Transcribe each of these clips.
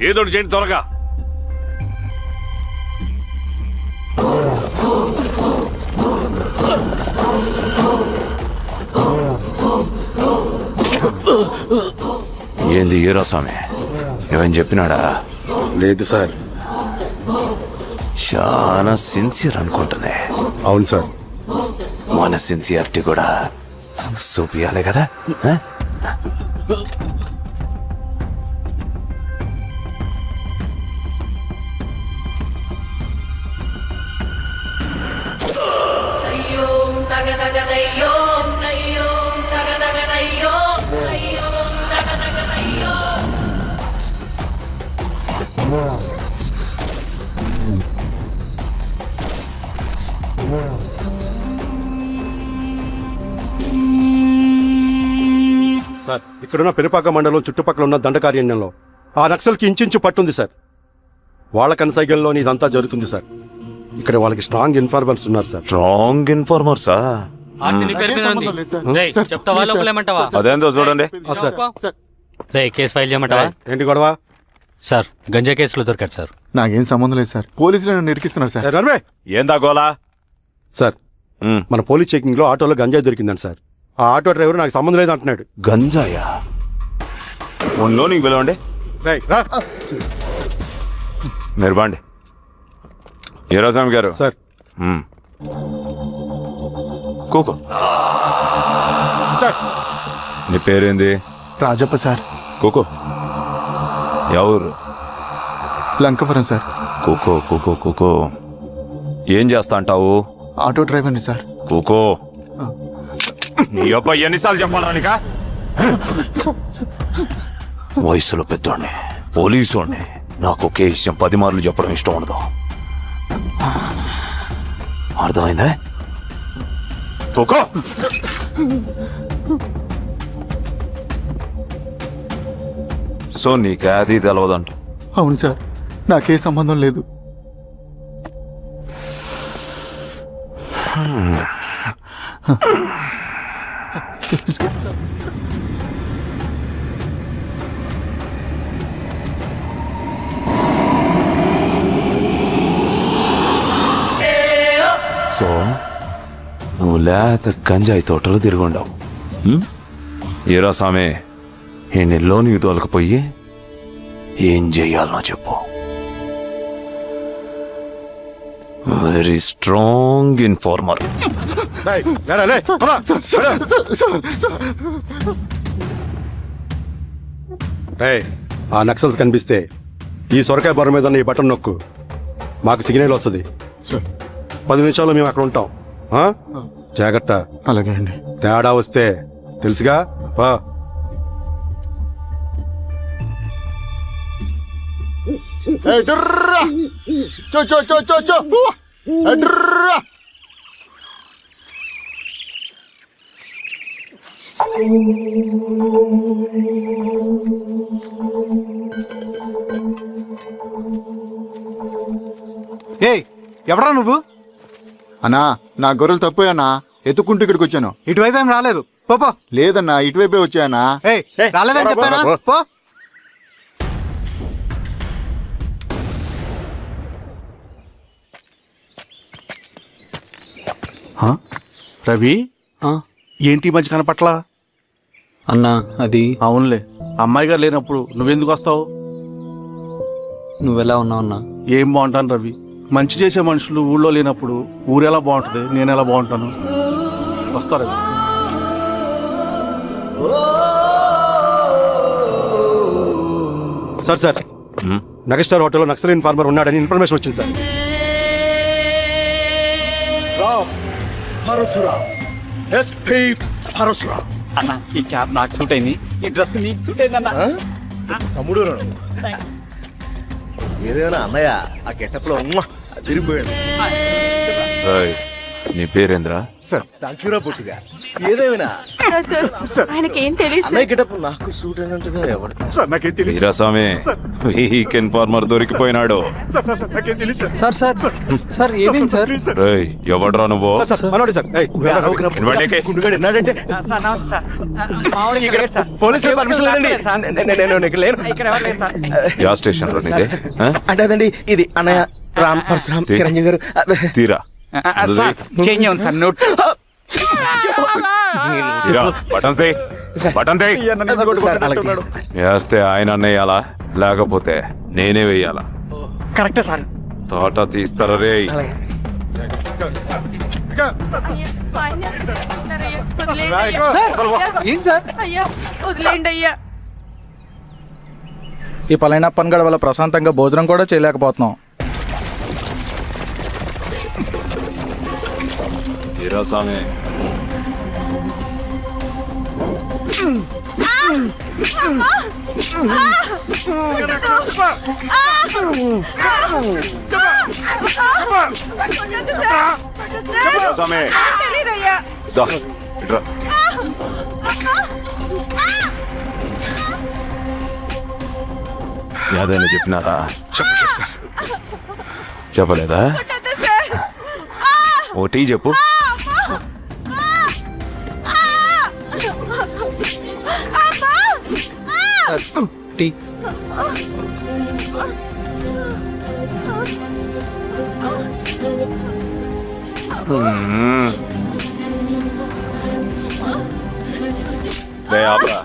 ఏదోటి చేయండి త్వరగా. ఏంది హీరో స్వామి ఏమని చెప్పినాడా? లేదు సార్. చాలా సిన్సియర్ అనుకుంటుంది. అవును సార్. మన సిన్సియారిటీ కూడా చూపియాలి కదా. సార్, ఇక్కడున్న పెనుపాక మండలం చుట్టుపక్కల ఉన్న దండకారణ్యంలో ఆ నక్సల్కి ఇంచుంచు పట్టుంది సార్. వాళ్ళ కనసైగల్లోని ఇదంతా జరుగుతుంది సార్. ఇక్కడ వాళ్ళకి స్ట్రాంగ్ ఇన్ఫార్మర్స్ ఉన్నారు సార్. స్ట్రాంగ్ ఇన్ఫార్మర్సా? అదేందో చూడండి. కేసు ఫైల్ చేయమంటావా? ఏంటి గొడవ సార్? గంజా కేసులో దొరికాడు సార్. నాకేం సంబంధం లేదు సార్. పోలీసులు నన్ను నిరికిస్తున్నారు సార్. రన్వే ఏందా గోలా? సార్, మన పోలీస్ చెకింగ్ లో ఆటోలో గంజాయి దొరికిందండి సార్. ఆ ఆటో డ్రైవర్ నాకు సంబంధం లేదు అంటున్నాడు. గంజాయా? ఒంట్లో నీకు పిలవండి. మీరు బాండి. హీరోస్వామి గారు సార్. కూకో. నీ పేరేంది? రాజప్ప సార్. కూకో. ఎవరు? లంకపురం సార్. కూకో కూకో కూకో. ఏం చేస్తా అంటావు? ఆటో డ్రైవర్ని సార్. కూకో. నీ అబ్బాయి ఎన్నిసార్లు చెప్పాలనిక? వయసులో పెద్దోడిని, పోలీసోడిని, నాకు ఒకే విషయం 10 మార్లు చెప్పడం ఇష్టం ఉండదు. అర్థమైందా? కూకో. సో నీకు అది తెలవదంట? అవును సార్, నాకే సంబంధం లేదు. సో నువ్వు లేత గంజాయి తోటలో తిరుగుండవు. ఏరా సామే, ఈ నెలలో నీకు తోలకపోయి ఏం చెయ్యాలనో చెప్పు. Very strong informer. ఆ నక్సల్స్ కనిపిస్తే ఈ సొరకాయ బొర మీద ఈ బటన్ నొక్కు, మాకు సిగ్నల్ వస్తుంది. 10 నిమిషాల్లో మేము అక్కడ ఉంటాం. జాగ్రత్త. అలాగే అండి. తేడా వస్తే తెలుసుగా. ఎవరా నువ్వు? అన్నా, నా గొర్రెలు తప్పోయన్నా, ఎత్తుకుంటూ ఇక్కడికి వచ్చాను. ఇటువైపు ఏం రాలేదు. పో. లేదన్నా, ఇటువైపే వచ్చాయన్నా. రాలేదని చెప్పానా? పో. రవి, ఏంటి మంచి కనపట్ల? అన్నా అది అవునులే, అమ్మాయి గారు లేనప్పుడు నువ్వెందుకు వస్తావు? నువ్వెలా ఉన్నావు అన్నా? ఏం బాగుంటాను రవి, మంచి చేసే మనుషులు ఊళ్ళో లేనప్పుడు ఊరెలా బాగుంటుంది, నేను ఎలా బాగుంటాను? వస్తా రవి. సార్, నగస్టార్ హోటల్లో నక్సల్ ఇన్ఫార్మర్ ఉన్నాడని ఇన్ఫర్మేషన్ వచ్చింది సార్. అన్న, ఈ క్యాప్ నాకు సూట్ అయింది, ఈ డ్రెస్ నీకు సూట్ అయిందన్న. తమ్ముడు ఏదేనా అన్నయ్య, ఆ గెటప్లో తిరిగిపోయాడు. నీ పేరేంద్రా? సార్ థాంక్యూరా పొట్టిగా ఏదేమైనా సార్ ఆయనకి ఏం తెలియదు అన్నయ్య గెటప్ నాకు సూట్ అయినట్టుగా ఎవరు సార్ నాకేం తెలియదు వీరాస్వామి వీక్ ఇన్ఫార్మర్ దొరికిపోయినాడు. నాకేం తెలియదు సార్ సార్ సార్ ఏమేం సార్? రేయ్ ఎవడ్రా నువ్వు? సార్ మనోడి సార్ ఏయ్, ఇన్వాడికి. గుండుగాడు విన్నాడంటే సార్ నమస్తే సార్ మామూలుగా ఇక్కడ సార్ పోలీసులు పర్మిషన్ లేదండి సార్ నేను ఇక్కడ లేను ఇక్కడ ఎవరు లేదు సార్ యా స్టేషన్ లో నీదే? ఆ? అంటే అదండి ఇది అన్నయ్య రామ్ పరశురామ్ చిరంజీవి గారు తీరా సార్ చేంజ్ అవ్వండి సార్ నోట్ తీరా బటన్ తీ, బటన్ తీ. సార్ అలాగే వేస్తే ఆయన అన్నయ్యాలా లేకపోతే నేనే వెయ్యాలా? కరెక్టే సార్ తోట తీస్తారా రే? ఏం సార్ అయ్యా వదిలేండి అయ్యా. ఈ పలైన పనిగడ వల్ల ప్రశాంతంగా భోజనం కూడా చేయలేకపోతున్నాం. వీరాస్వామి వీరాస్వామి తెలీదయ్యా. దా, ఇట్రా. యాదైనా చెప్పినారా? చెప్పలేదా? ఓటీ చెప్పు. టీ. రే ఆపరా.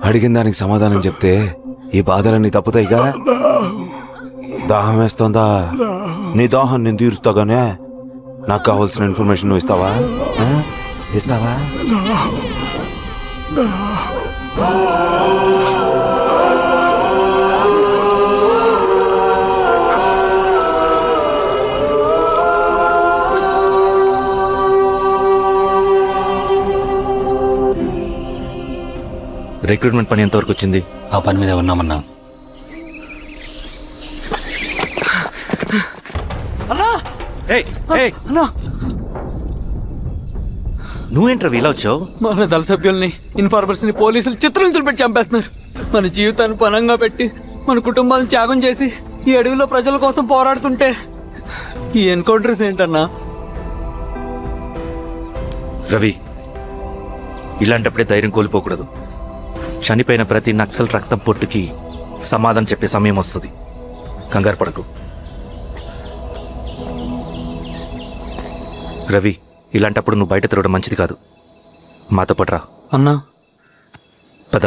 అడిగిన దానికి సమాధానం చెప్తే ఈ బాధలన్నీ తప్పుతాయిగా. దాహం వేస్తోందా? నీ దాహం నేను తీరుస్తాగానే నాకు కావాల్సిన ఇన్ఫర్మేషన్ నువ్వు ఇస్తావా? ఆ? ఇస్తావా? రిక్రూట్మెంట్ పని ఎంతవరకు వచ్చింది? ఆ పని మీద ఉన్నామన్నా. నువ్వేంట్రా ఇలా వచ్చావు? మన దళ సభ్యుల్ని ఇన్ఫార్మర్స్ ని పోలీసులు చిత్రహింసలు పెట్టి చంపేస్తున్నారు. మన జీవితాన్ని పనంగా పెట్టి మన కుటుంబాలను త్యాగం చేసి ఈ అడవిలో ప్రజల కోసం పోరాడుతుంటే ఈ ఎన్కౌంటర్స్ ఏంటన్నా? రవి, ఇలాంటప్పుడే ధైర్యం కోల్పోకూడదు. చనిపోయిన ప్రతి నక్సల్ రక్తం పొట్టుకి సమాధానం చెప్పే సమయం వస్తుంది. కంగారు పడకు రవి. ఇలాంటప్పుడు నువ్వు బయట తిరగడం మంచిది కాదు. మాతో పాటు రా. అన్నా పద.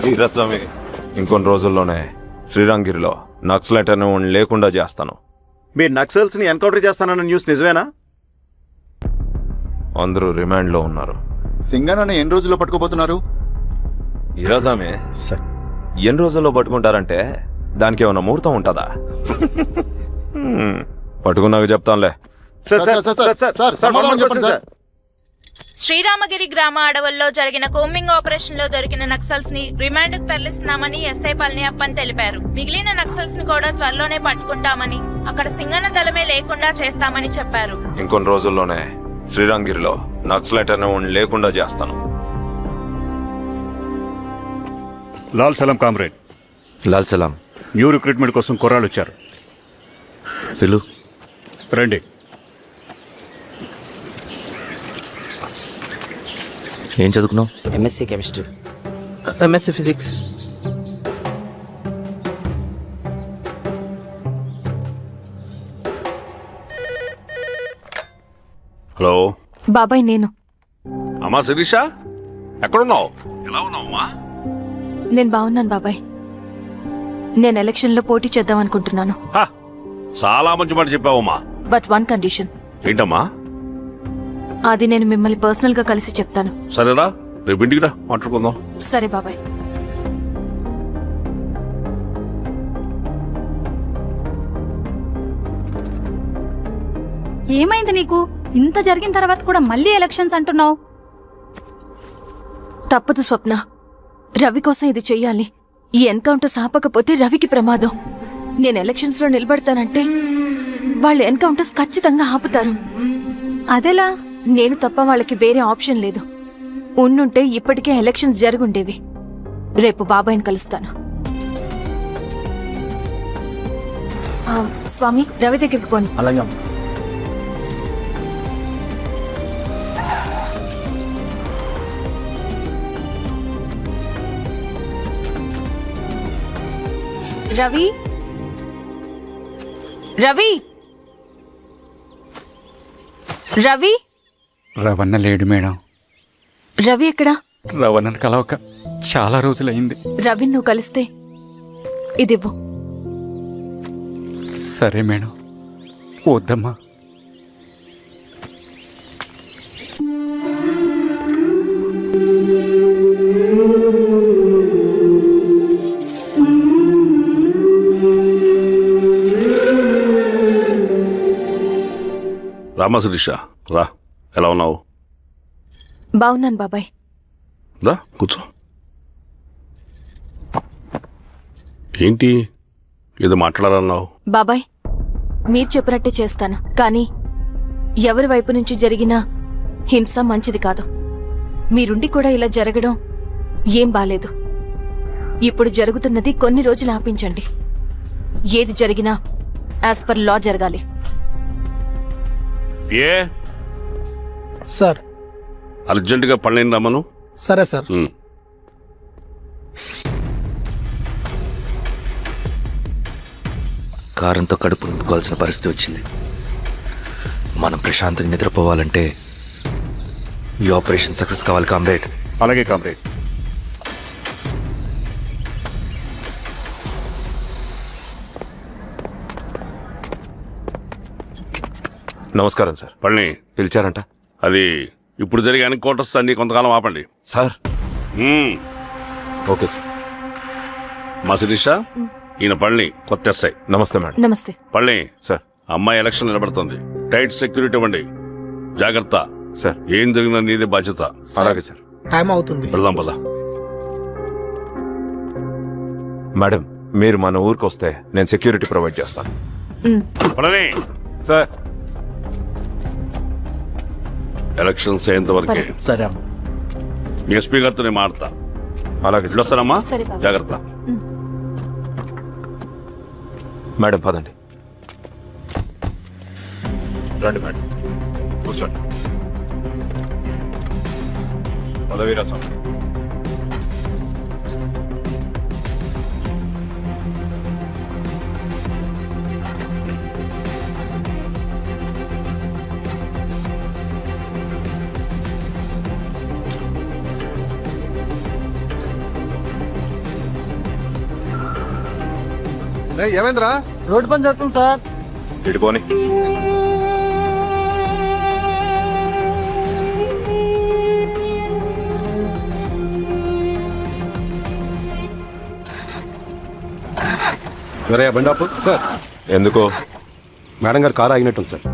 వీరాస్వామి ఇంకొన్ని రోజుల్లోనే శ్రీరంగిరిలో నక్సలైట్ అనే వాడిని లేకుండా చేస్తాను. మీరు నక్సల్స్ ని ఎన్కౌంటర్ చేస్తానన్న న్యూస్ నిజమేనా? అందరూ రిమాండ్లో ఉన్నారు. సింగనని ఎన్ని రోజుల్లో పట్టుకోబోతున్నారు? వీరాస్వామి సార్ ఎన్ని రోజుల్లో పట్టుకుంటారంటే దానికి ఏమైనా ముహూర్తం ఉంటుందా? పట్టుకున్నాక చెప్తానులే. Sir sir sir sir sir సమాధానం చెప్పండి సార్. శ్రీరామగిరి గ్రామ అడవుల్లో జరిగిన కోంబింగ్ ఆపరేషన్ లో దొరికిన నక్సల్స్ ని రిమాండ్ కు తరలిస్తున్నామని ఎస్ఐ పళనియప్పన్ తెలిపారు. మిగిలిన నక్సల్స్ ని కూడా త్వరలోనే పట్టుకుంటామని, అక్కడ సింగన దళమే లేకుండా చేస్తామని చెప్పారు. ఇంకొన్ని రోజుల్లోనే శ్రీరంగిరిలో నక్సలైట్ అనే వాడిని లేకుండా చేస్తాను. లాల్ సలాం కామ్రేడ్, లాల్ సలాం. న్యూ రిక్రూట్మెంట్ కోసం కుర్రాళ్ళు వచ్చారు. పిలు. రండి. ఏం చదువుకున్నావు? MSc chemistry. MSc physics. Hello బాబాయ్ నేను అమ్మా శిరీష, ఎక్కడున్నావు? ఎలా ఉన్నావు అమ్మా? నేను బాగున్నాను బాబాయ్. నేను ఎలక్షన్లో పోటీ చేద్దాం అనుకుంటున్నాను. చాలా మంచి మాట చెప్పావమ్మా. But one condition. ఏంటమ్మా? అది నేను మిమ్మల్ని పర్సనల్గా కలిసి చెప్తాను. సరేరా, రేపు ఇంటికి రా, మాట్లాడుకుందాం. సరే బాబాయ్. ఏమైంది నీకు? ఇంత జరిగిన తర్వాత కూడా మళ్ళీ ఎలక్షన్స్ అంటున్నావు? తప్పదు స్వప్న. రవి కోసం ఇది చెయ్యాలి. ఈ ఎన్కౌంటర్స్ ఆపకపోతే రవికి ప్రమాదం. నేను ఎలక్షన్స్లో నిలబడతానంటే వాళ్ళు ఎన్కౌంటర్స్ ఖచ్చితంగా ఆపుతారు. అదెలా? నేను తప్ప వాళ్ళకి వేరే ఆప్షన్ లేదు. ఉన్నుంటే ఇప్పటికే ఎలక్షన్స్ జరుగుండేవి. రేపు బాబాయ్ని కలుస్తాను. స్వామి, రవి దగ్గరికి పోని. అలాగే. రవి, రవి, రవి. రవణ లేడు మేడం. రవి ఎక్కడా? రవణను కలవక చాలా రోజులైంది. రవి నువ్వు కలిస్తే ఇదివ్వు. సరే మేడం. వద్దమ్మా. రామా శిరీష, రా. ఎలా ఉన్నావు? బాగున్నాను బాబాయ్. దా కూర్చో. ఏంటి ఏదో మాట్లాడాలన్నావు? బాబాయ్, మీరు చెప్పినట్టే చేస్తాను. కానీ ఎవరి వైపు నుంచి జరిగిన హింస మంచిది కాదు. మీరుండి కూడా ఇలా జరగడం ఏం బాలేదు. ఇప్పుడు జరుగుతున్నది కొన్ని రోజులు ఆపించండి. ఏది జరిగినా యాజ్ పర్ లా జరగాలి. ఏ సార్. అర్జెంటుగా పళ్ళని రమ్మను. సరే సార్. కారంతో కడుపు నింపుకోవాల్సిన పరిస్థితి వచ్చింది. మనం ప్రశాంతంగా నిద్రపోవాలంటే ఈ ఆపరేషన్ సక్సెస్ కావాలి కామ్రేడ్. అలాగే కామ్రేడ్. నమస్కారం సార్. పళ్ళని పిలిచారంట? అది ఇప్పుడు జరిగే ఎన్కౌంటర్స్ అన్ని కొంతకాలం ఆపండి సార్. మ్మ్. Okay sir. మా శిరీష, ఈయన పళ్ళని కొత్త ఎస్ఐ. నమస్తే మేడం. నమస్తే పళ్ళని సార్. అమ్మాయి ఎలక్షన్ నిలబడుతుంది. టైట్ సెక్యూరిటీ ఇవ్వండి. జాగ్రత్త. సార్. ఏం జరిగిందని నీదే బాధ్యత. అలాగే సార్. టైం అవుతుంది. వెళ్దాం పద. మేడం, మీరు మన ఊరికి వస్తే నేను సెక్యూరిటీ ప్రొవైడ్ చేస్తాను. పళ్ళని సార్. ఎలక్షన్స్ అయ్యేంత వరకే. సరే అమ్మా. ఎస్పీ గారితో నేను మాడతా. అలాగే సార్. వస్తానమ్మా. సరే బాబు. జాగ్రత్త. మేడం పదండి. రండి మేడం, కూర్చోండి. పదవీరాసం. ఏమైందిరా? రోడ్డు పని జరుగుతుంది సార్. ఇడిపోని. సరే బండాపు సార్. ఎందుకో? మేడం గారు కారు ఆగినట్టుంది సార్.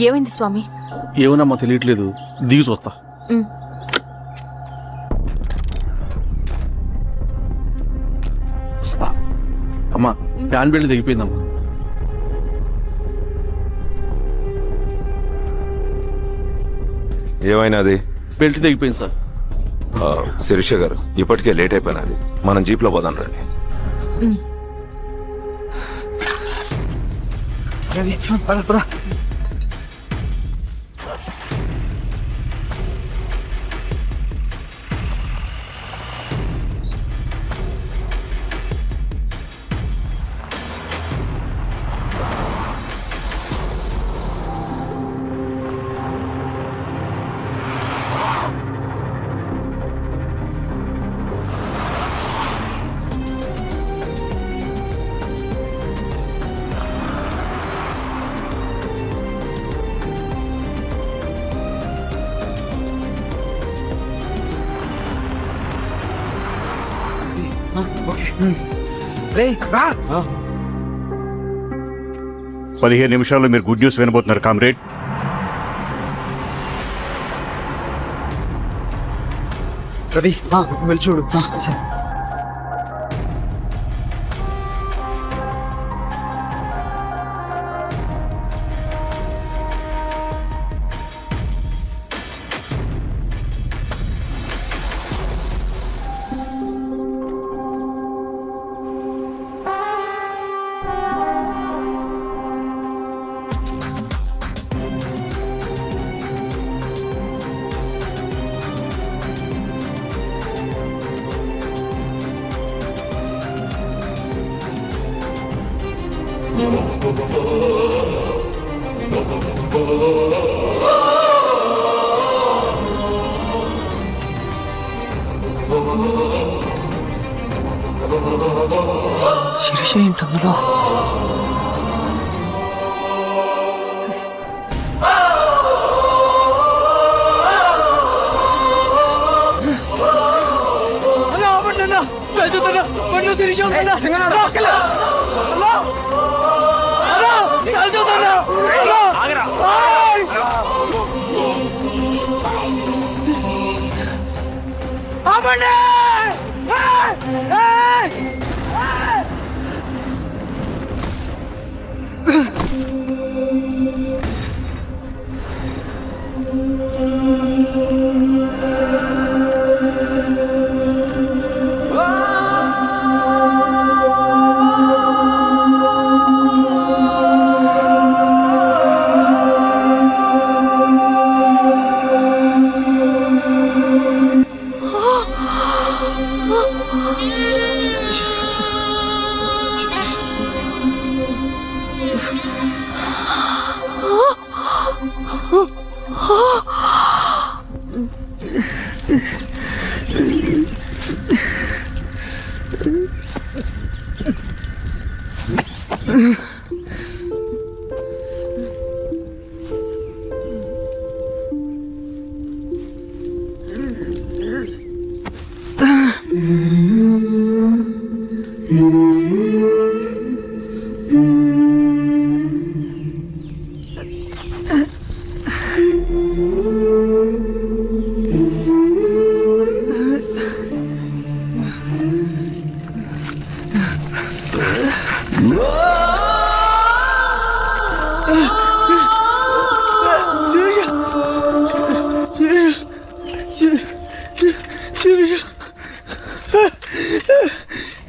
ఏమైంది స్వామి? ఏమోనమ్మా తెలియట్లేదు. దిగి చూస్తా. అమ్మా, ఫ్యాన్ బెల్ట్ దిగిపోయిందమ్మా. ఏమైనాది? బెల్ట్ దిగిపోయింది సార్. శిరీష గారు, ఇప్పటికే లేట్ అయిపోయినది. మనం జీప్లో పోదాం రండి. పదిహేను నిమిషాల్లో మీరు గుడ్ న్యూస్ వినబోతున్నారు కామ్రేడ్. రవి వెళ్ళి చూడు. సరే. శిరీష ఏంటి అందులో?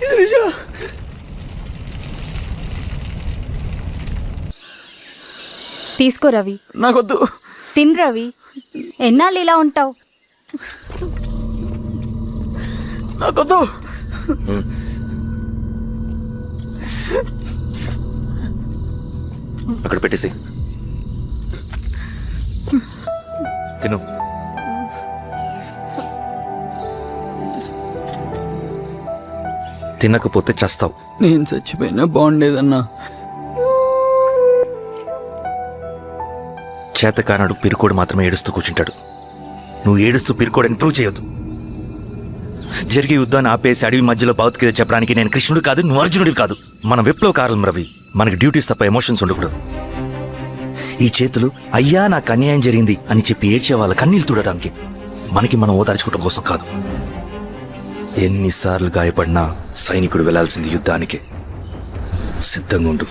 శిరీష తీసుకో రవి. నాకొద్దు. తిన్ రవి. ఎన్నాళ్ళు ఇలా ఉంటావు? నాకొద్దు. అక్కడ పెట్టేసి తిను. తినకపోతే చస్తావు. నేను చచ్చిపోయినా బాగుండేదన్నా. చేతకానాడు పిరుకోడు మాత్రమే ఏడుస్తూ కూర్చుంటాడు. నువ్వు ఏడుస్తూ పిరుకోడని ప్రూవ్ చేయొద్దు. జరిగే యుద్ధాన్ని ఆపేసి అడవి మధ్యలో భౌతికత చెప్పడానికి నేను కృష్ణుడు కాదు, నువ్వు అర్జునుడివి కాదు. మన విప్లవకారులం రవి. మనకి డ్యూటీస్ తప్ప ఎమోషన్స్ ఉండకూడదు. ఈ చేతులు అయ్యా నాకు అన్యాయం జరిగింది అని చెప్పి ఏడ్చే వాళ్ళ కన్నీళ్ళు తుడడానికి, మనకి మనం ఓదార్చుకోవడం కోసం కాదు. ఎన్నిసార్లు గాయపడినా సైనికుడు వెళ్లాల్సింది యుద్ధానికి. సిద్ధంగా ఉండు.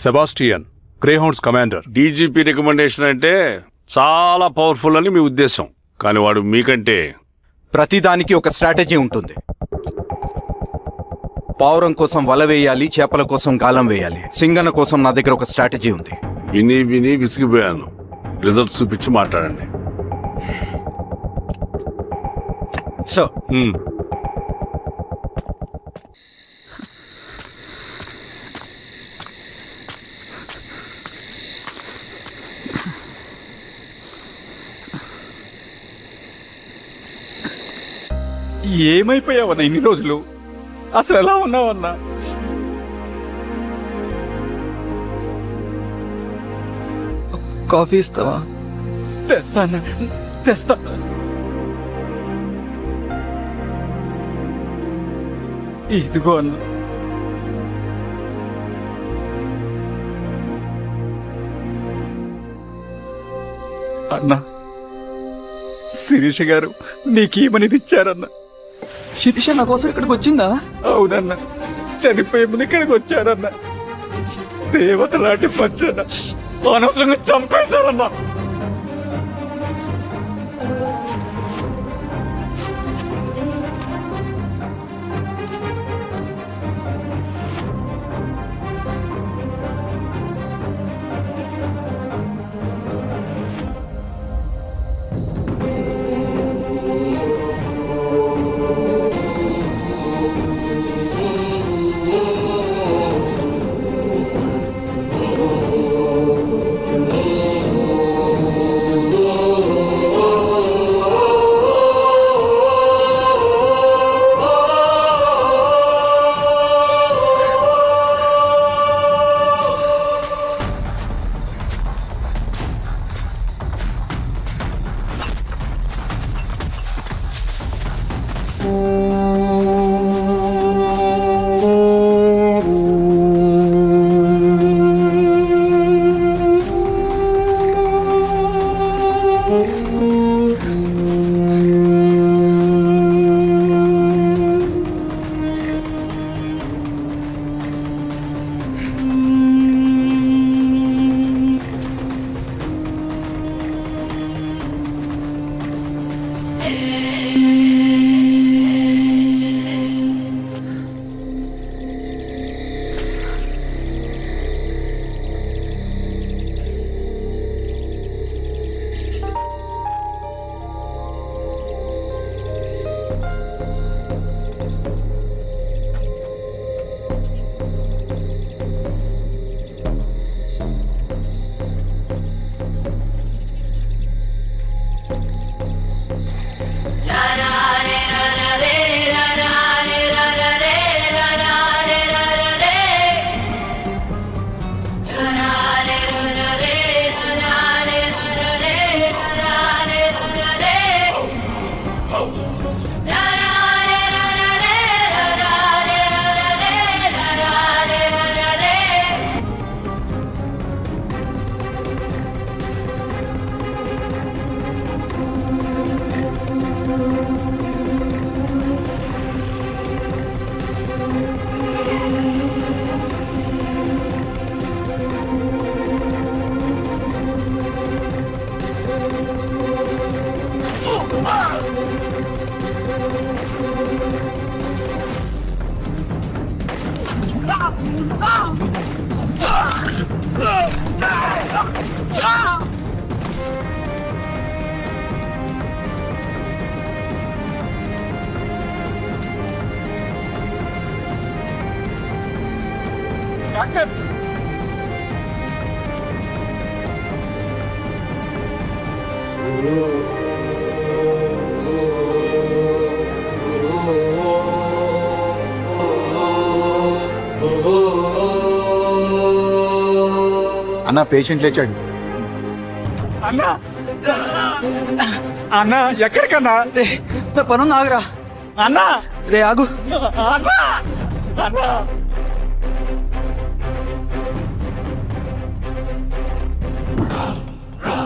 Sebastian, Greyhounds commander. DGP recommendation అంటే చాలా పవర్ఫుల్ అని మీ ఉద్దేశం, కానీ వాడు మీకంటే ప్రతిదానికి ఒక స్ట్రాటజీ ఉంటుంది. పావురం కోసం వల వేయాలి, చేపల కోసం గాలం వేయాలి. సింగన్న కోసం నా దగ్గర ఒక స్ట్రాటజీ ఉంది. విని విని విసిగిపోయాను. రిజల్ట్స్ చూపించి మాట్లాడండి. సో ఏమైపోయావన్నా ఇన్ని రోజులు? అసలు ఎలా ఉన్నావన్నా? కాఫీ ఇస్తావా? తెస్తానా, తెస్తా. ఇదిగో అన్న. అన్నా, శిరీష గారు నీకేమనేది ఇచ్చారన్నా? శిరీష నా కోసం ఇక్కడికి వచ్చిందా? అవునన్నా, చనిపోయే ముందు ఇక్కడికి వచ్చారన్నా. దేవత లాంటి మచ్చన్న అనవసరంగా చంపేశారన్నా. అన్న పేషెంట్ లేచాడు. అన్నా, అన్నా ఎక్కడికన్నా? రే నా పనుంది, ఆగురా. అన్నా, రే ఆగు. అన్నా, అన్నా.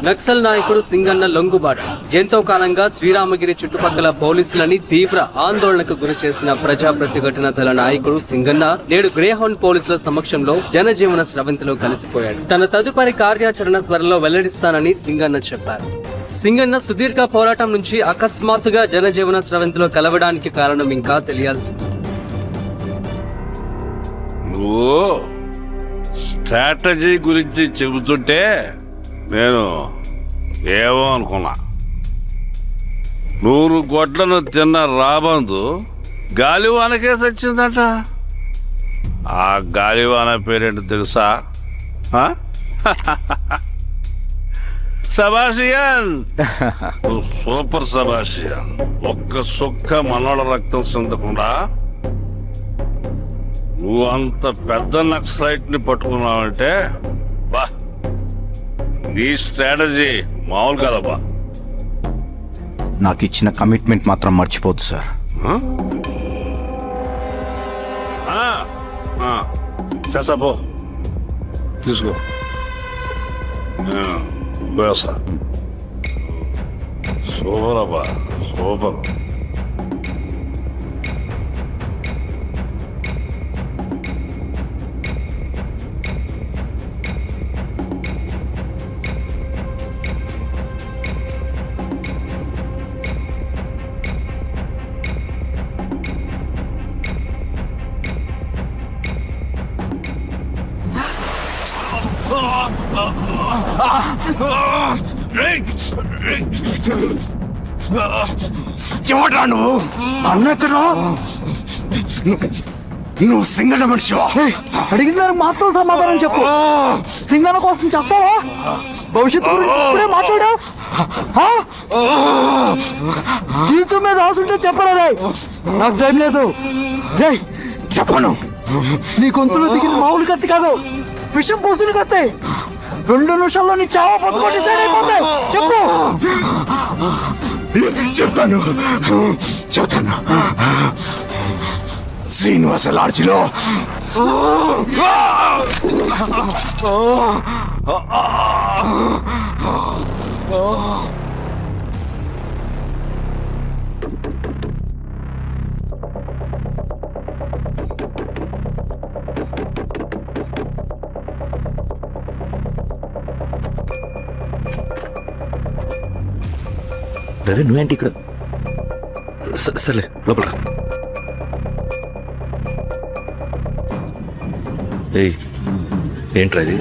నక్సల్ నాయకుడు సింగన్న లొంగుబాటు ఎంతో కాలంగా శ్రీరామగిరి చుట్టుపక్కల పోలీసులని తీవ్ర ఆందోళనకు గురి చేసిన ప్రజా ప్రతిఘటన దళ నాయకుడు సింగన్న నేడు గ్రేహౌండ్ పోలీసుల సమక్షంలో జనజీవన స్రవంతిలో కలిసిపోయాడు. తన తదుపరి కార్యాచరణ త్వరలో వెల్లడిస్తానని సింగన్న చెప్పారు. సింగన్న సుదీర్ఘ పోరాటం నుంచి అకస్మాత్తుగా జనజీవన స్రవంతిలో కలవడానికి కారణం ఇంకా తెలియాల్సి. నువ్వు స్ట్రాటజీ గురించి చెబుతుంటే నేను ఏమో అనుకున్నా. 100 గొడ్లను తిన్న రాబందు గాలివానకే చచ్చిందట. ఆ గాలివాన పేరేంటి తెలుసా? సబాషియన్, నువ్వు సూపర్ సబాషియన్. ఒక్క సుక్క మనోళ్ళ రక్తం చెందకుండా నువ్వు అంత పెద్ద నక్సలైట్ ని పట్టుకున్నావంటే బా, నీ స్ట్రాటజీ మామూలు కదబ్బా. నాకు ఇచ్చిన కమిట్మెంట్ మాత్రం మర్చిపోద్దు సార్. చేసా పో, తీసుకో. పోయొస్తా. సూపర్ అబ్బా, సూపర్. ఎవడ్రా నువ్వు? అన్నెక్కడా? నువ్వు సింగన మనిషివా? అడిగిన దానికి మాత్రం సమాధానం చెప్పు. సింగన కోసం చేస్తావా? భవిష్యత్తు గురించి ఇప్పుడే మాట్లాడా? జీవితం మీద ఆశుంటే చెప్పరా? నాకు టైం లేదు. చెప్పను. నీ గొంతులో దిగిన మామూలు కత్తి కాదు, విషం పోసిన కత్తి. 2 నిమిషాల్లో నీ చావా పొద్దుకొని అయిపోతాయి. చెప్పు. చెప్తాను. శ్రీనివాస లాడ్జిలో బ్రదర్ నువ్వేంటి ఇక్కడ? సర్లే లోపల రా. ఏయ్ ఏంట్రా ఇది?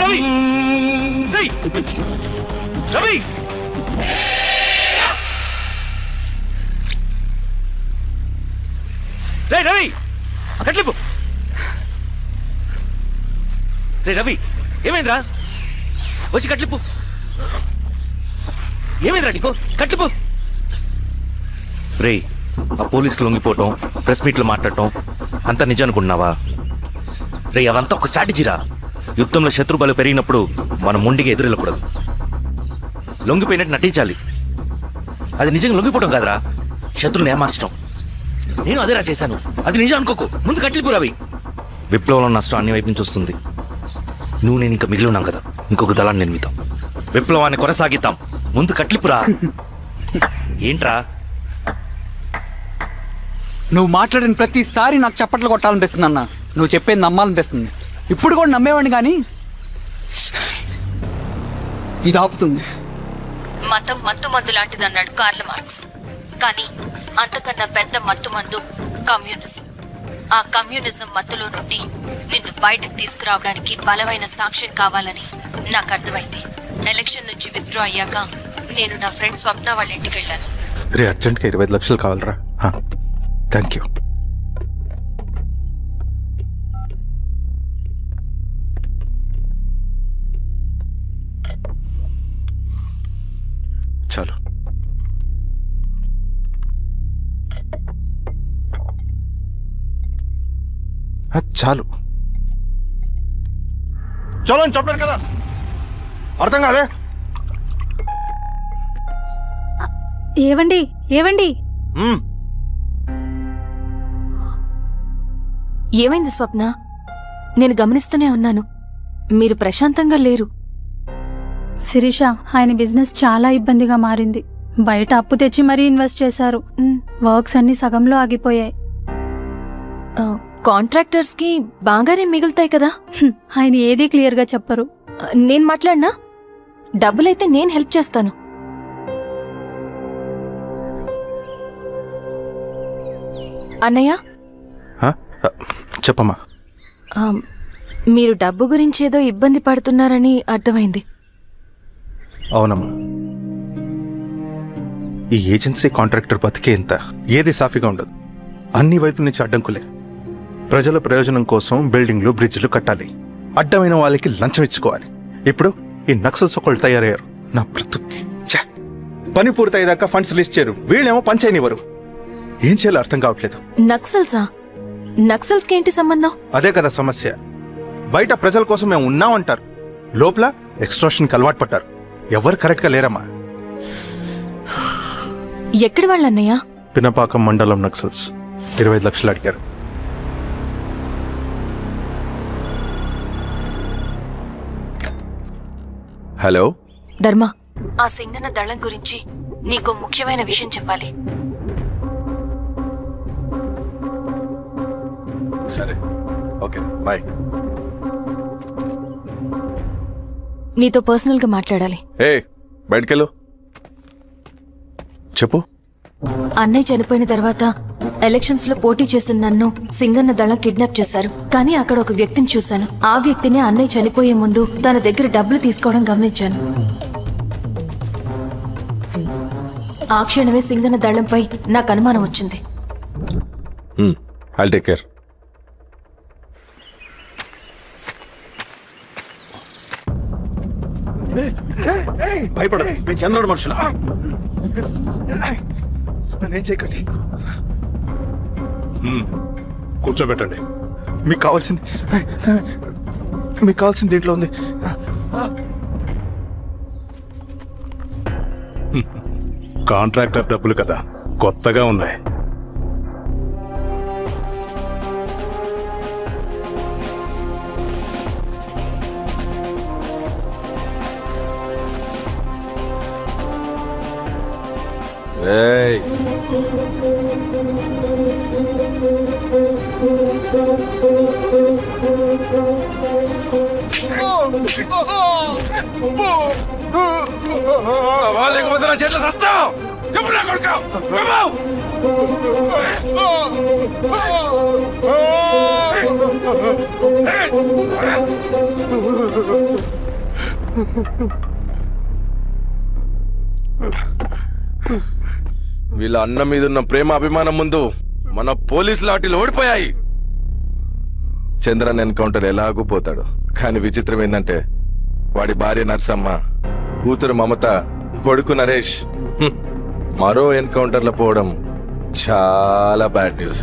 రవి! రవి! రే రవి, కట్లిపు. రే రవి, ఏమైందిరా? వచ్చి కట్లిపు. ఏమైందిరా నీకు? కట్లిపు. రే ఆ పోలీసుకి లొంగిపోవటం, ప్రెస్ మీట్లో మాట్లాడటం అంతా నిజం అనుకుంటున్నావా? రే అవంతా ఒక స్ట్రాటజీరా. యుద్ధంలో శత్రుబలు పెరిగినప్పుడు మనం ముండిగా ఎదురెళ్ళకూడదు, లొంగిపోయినట్టు నటించాలి. అది నిజంగా లొంగిపోవడం కాదురా, శత్రువుని ఏమార్చడం. నేను అదేరా చేశాను. అది నిజం అనుకోకు. ముందు కట్టిలిపోరావి. విప్లవంలో నష్టం అన్ని వైపు నుంచి వస్తుంది. నువ్వు నేను ఇంకా మిగిలి ఉన్నాం కదా, ఇంకొక దళాన్ని నిర్మితాం, విప్లవాన్ని కొనసాగిద్దాం. ముందు కట్లిపురా. ఏంట్రా నువ్వు మాట్లాడిన ప్రతిసారి నాకు చప్పట్లు కొట్టాలనిపిస్తుంది అన్న. నువ్వు చెప్పేది నమ్మాలనిపిస్తుంది. ఇప్పుడు కూడా నమ్మేవాడిని కానీ ఇది ఆపుతుంది. మతం మత్తు మందు లాంటిది అన్నాడు కార్ల్ మార్క్స్. కానీ అంతకన్నా పెద్ద మత్తు మందు కమ్యూనిజం. ఆ కమ్యూనిజం మత్తులో నుండి నిన్ను బయటకు తీసుకురావడానికి బలమైన సాక్ష్యం కావాలని నాకు అర్థమైంది. ఎలక్షన్ నుంచి విత్డ్రా అయ్యాక నేను నా ఫ్రెండ్ స్వప్న వాళ్ళ ఇంటికి వెళ్ళాను. రే అర్జెంట్గా 25 లక్షలు కావాలరా. Thank you. చాలు. చాలు. చలో అని చెప్పాను కదా, అర్థం కాలే? ఏవండి ఏవండి ఏమైంది స్వప్న? నేను గమనిస్తూనే ఉన్నాను, మీరు ప్రశాంతంగా లేరు. శిరీష, ఆయన బిజినెస్ చాలా ఇబ్బందిగా మారింది. బయట అప్పు తెచ్చి మరీ ఇన్వెస్ట్ చేశారు. వర్క్స్ అన్ని సగంలో ఆగిపోయాయి. కాంట్రాక్టర్స్ కి బాగానే మిగులుతాయి కదా. ఆయన ఏదీ క్లియర్ గా చెప్పరు. నేను మాట్లాడినా డబ్బులైతే నేను హెల్ప్ చేస్తాను. అన్నయ్య, చెప్పమ్మా. మీరు డబ్బు గురించి ఏదో ఇబ్బంది పడుతున్నారని అర్థమైంది. అవునమ్మా, ఈ ఏజెన్సీ కాంట్రాక్టర్ బతికే ఇంత ఏది సాఫీగా ఉండదు. అన్ని వైపుల నుంచి అడ్డంకులే. ప్రజల ప్రయోజనం కోసం బిల్డింగ్లు బ్రిడ్జ్లు కట్టాలి, అడ్డమైన వాళ్ళకి లంచం ఇచ్చుకోవాలి. ఇప్పుడు ఈ నక్సల్స్ ఒకళ్ళు తయారయ్యారు. నా బ్రతుక్కి పని పూర్తయ్యేదాకా ఫండ్స్ రిలీజ్ చేయరు, వీళ్ళేమో పని చేయనివ్వరు. ఏం చేయాలో అర్థం కావట్లేదు. నక్సల్సా? నక్సల్స్కి ఏంటి సంబంధం? అదే కదా సమస్య. బయట ప్రజల కోసం మేము ఉన్నామంటారు, లోపల ఎక్స్ట్రాషన్కి అలవాటు పడ్డారు. ఎవరు కరెక్ట్గా లేరమ్మా. ఎక్కడి వాళ్ళన్నయ్య? పినపాకం మండలం నక్సల్స్ 25 లక్షలు అడిగారు. హలో ధర్మ, ఆ సింగన దళం గురించి నీకు ముఖ్యమైన విషయం చెప్పాలి. సరే, ఓకే, బాయ్. నీతో పర్సనల్ గా మాట్లాడాలి. బయటకెళ్ళు. చెప్పు. అన్నయ్య చనిపోయిన తర్వాత ఎలక్షన్స్ లో పోటీ చేసిన నన్ను సింగన్న దళం కిడ్నాప్ చేశారు. కానీ అక్కడ ఒక వ్యక్తిని చూశాను. ఆ వ్యక్తినే అన్నయ్య చనిపోయే ముందు తన దగ్గర డబ్బులు తీసుకోవడం గమనించాను. ఆ క్షణమే సింగన్న దళంపై నాకు అనుమానం వచ్చింది. I'll take care. భయపడదు, మేము చంద్రుడు మనుషులు. నన్నేం చేయకండి. కూర్చోబెట్టండి. మీకు కావాల్సింది దీంట్లో ఉంది. కాంట్రాక్టర్ డబ్బులు కదా, కొత్తగా ఉన్నాయి. వీళ్ళ అన్న మీదున్న ప్రేమ అభిమానం ముందు మన పోలీస్ లాఠీలు ఓడిపోయాయి. చంద్రన్ ఎన్కౌంటర్ ఎలాగూ పోతాడు. కానీ విచిత్రం ఏంటంటే వాడి భార్య నర్సమ్మ, కూతురు మమత, కొడుకు నరేష్ మరో ఎన్కౌంటర్లో పోవడం చాలా బ్యాడ్ న్యూస్.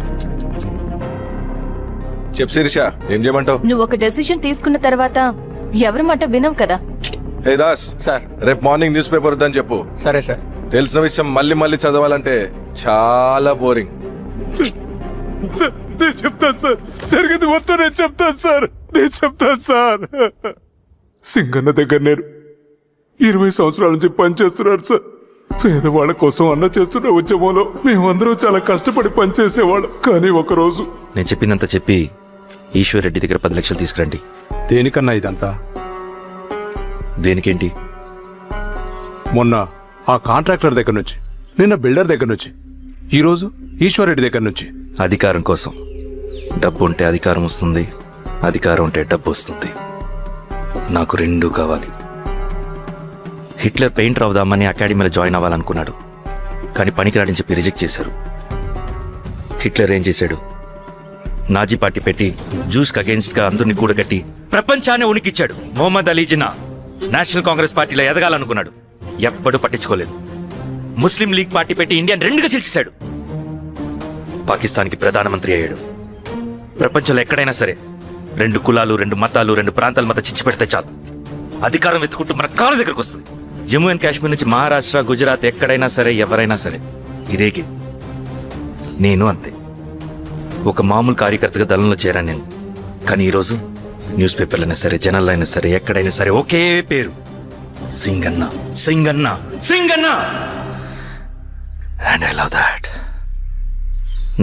చెప్పు శిరీష, ఏం చేయమంటావు? నువ్వు ఒక డెసిషన్ తీసుకున్న తర్వాత ఎవరి మాట వినవు కదా. హే దాస్ సార్. రేపు మార్నింగ్ న్యూస్ పేపర్ వద్దని చెప్పు. సరే సార్. తెలిసిన విషయం మళ్ళీ మళ్ళీ చదవాలంటే చాలా బోరింగ్. నేను చెప్తాను సార్, జరిగింది మొత్తం నేను చెప్తాను సార్. సింగన్న దగ్గర నేను 20 సంవత్సరాల నుంచి పనిచేస్తున్నారు సార్. పేదవాళ్ళ కోసం అన్న చేస్తున్న ఉద్యమంలో మేమందరం చాలా కష్టపడి పనిచేసేవాళ్ళం. కానీ ఒకరోజు నేను చెప్పిందంతా చెప్పి ఈశ్వర్ రెడ్డి దగ్గర 10 లక్షలు తీసుకురండి. దేనికన్నా ఇదంతా? దేనికేంటి? మొన్న ఆ కాంట్రాక్టర్ దగ్గర నుంచి, నిన్న బిల్డర్ దగ్గర నుంచి, ఈరోజు ఈశ్వర్ రెడ్డి దగ్గర నుంచి. అధికారం కోసం. డబ్బు ఉంటే అధికారం వస్తుంది, అధికారం ఉంటే డబ్బు వస్తుంది. నాకు రెండూ కావాలి. హిట్లర్ పెయింటర్ అవుదామని అకాడమీలో జాయిన్ అవ్వాలనుకున్నాడు, కానీ పనికిరాడని చెప్పి రిజెక్ట్ చేశారు. హిట్లర్ ఏం చేశాడు? నాజీ పార్టీ పెట్టి జూస్కి అగేన్స్ట్గా అందరినీ కూడగట్టి ప్రపంచాన్ని ఉనికిచ్చాడు. మొహమ్మద్ అలీ జిన్నా నేషనల్ కాంగ్రెస్ పార్టీలో ఎదగాలనుకున్నాడు, ఎవ్వడూ పట్టించుకోలేదు. ముస్లిం లీగ్ పార్టీ పెట్టి ఇండియాని రెండుగా చీల్చేశాడు. పాకిస్తాన్కి ప్రధానమంత్రి అయ్యాడు. ప్రపంచంలో ఎక్కడైనా సరే 2 కులాలు, 2 మతాలు, 2 ప్రాంతాల మధ్య చిచ్చు పెడితే చాలు, అధికారం వెతుకుంటూ మన కాళ్ళ దగ్గరకు వస్తుంది. జమ్మూ అండ్ కాశ్మీర్ నుంచి మహారాష్ట్ర, గుజరాత్ ఎక్కడైనా సరే, ఎవరైనా సరే ఇదే గేమ్. నేను అంతే, ఒక మామూలు కార్యకర్తగా దళంలో చేరాను నేను. కానీ ఈరోజు న్యూస్ పేపర్లైనా సరే, జనాల్లో అయినా సరే, ఎక్కడైనా సరే ఒకే పేరు, Singanna, Singanna, Singanna. And I love that.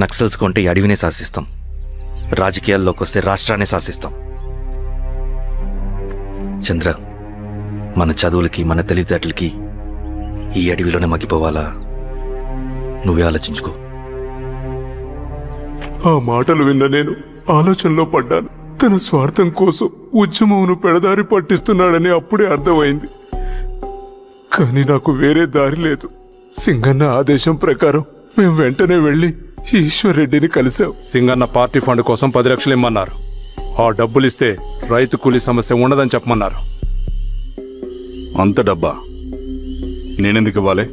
Naxals కొంటే ఈ అడవినే శాసిస్తాం, రాజకీయాల్లోకి వస్తే రాష్ట్రాన్ని శాసిస్తాం. చంద్ర, మన చదువులకి, మన తెలివితేటలకి ఈ అడవిలోనే మగ్గిపోవాలా? నువ్వే ఆలోచించుకో. ఆ మాటలు విన్న నేను ఆలోచనలో పడ్డాను. తన స్వార్థం కోసం ఉద్యమమును పెడదారి పట్టిస్తున్నాడని అప్పుడే అర్థమైంది. కానీ నాకు వేరే దారి లేదు. సింగన్న ఆదేశం ప్రకారం మేము వెంటనే వెళ్ళి ఈశ్వర్ రెడ్డిని కలిశాం. సింగన్న పార్టీ ఫండ్ కోసం 10 లక్షలు ఇమ్మన్నారు. ఆ డబ్బులు ఇస్తే రైతు కూలీ సమస్య ఉండదని చెప్పమన్నారు. అంత డబ్బా నేనెందుకు ఇవ్వాలి?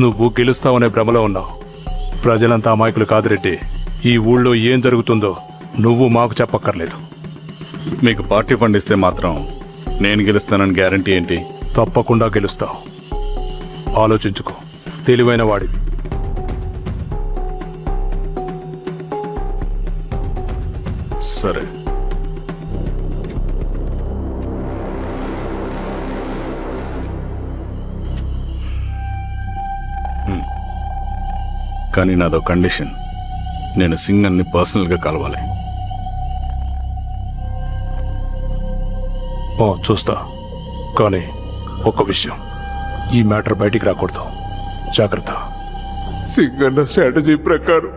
నువ్వు గెలుస్తావనే భ్రమలో ఉన్నావు. ప్రజలంతా అమాయకులు కాదు రెడ్డి. ఈ ఊళ్ళో ఏం జరుగుతుందో నువ్వు మాకు చెప్పక్కర్లేదు. మీకు పార్టీ ఫండ్ ఇస్తే మాత్రం నేను గెలుస్తానని గ్యారంటీ ఏంటి? తప్పకుండా గెలుస్తావు. ఆలోచించుకో, తెలివైన వాడివి. సరే, కానీ నాదో కండిషన్. నేను సింగన్ని పర్సనల్గా కలవాలి. చూస్తా, కానీ ఒక విషయం, ఈ మ్యాటర్ బయటికి రాకూడదు. జాగ్రత్త. సింగన్న స్ట్రాటజీ ప్రకారం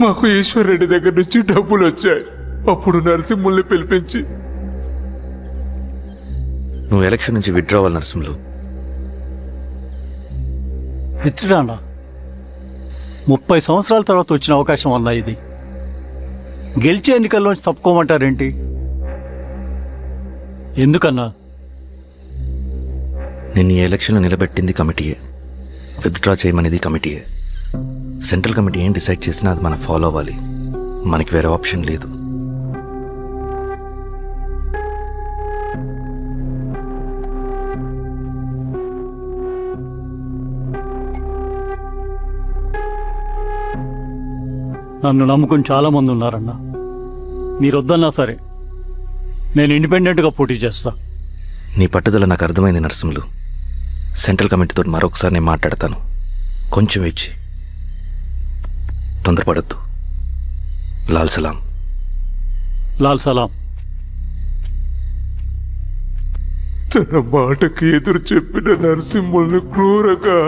మాకు ఈశ్వర్ రెడ్డి దగ్గర నుంచి డబ్బులు వచ్చాయి. అప్పుడు నరసింహుల్ని పిలిపించి, నువ్వు ఎలక్షన్ నుంచి విత్డ్రా అవ్వాలి నరసింహులు. విత్డ్రానా? 30 సంవత్సరాల తర్వాత వచ్చిన అవకాశం అన్నా ఇది. గెలిచే ఎన్నికల్లోంచి తప్పుకోమంటారేంటి? ఎందుకన్నా? నిన్ను ఈ ఎలక్షన్లో నిలబెట్టింది కమిటీయే, విత్డ్రా చేయమనేది కమిటీయే. సెంట్రల్ కమిటీ ఏం డిసైడ్ చేసినా అది మనం ఫాలో అవ్వాలి. మనకి వేరే ఆప్షన్ లేదు. నన్ను నమ్ముకుని చాలామంది ఉన్నారన్నా. మీరు వద్దన్నా సరే నేను ఇండిపెండెంట్గా పోటీ చేస్తా. నీ పట్టుదల నాకు అర్థమైంది నరసింహులు. సెంట్రల్ కమిటీతో మరొకసారి నేను మాట్లాడతాను. కొంచెం ఇచ్చి తొందరపడద్దు. లాల్ సలాం. లాల్ సలాం. తన మాటకి ఎదురు చెప్పిన నరసింహుల్ని క్రూరంగా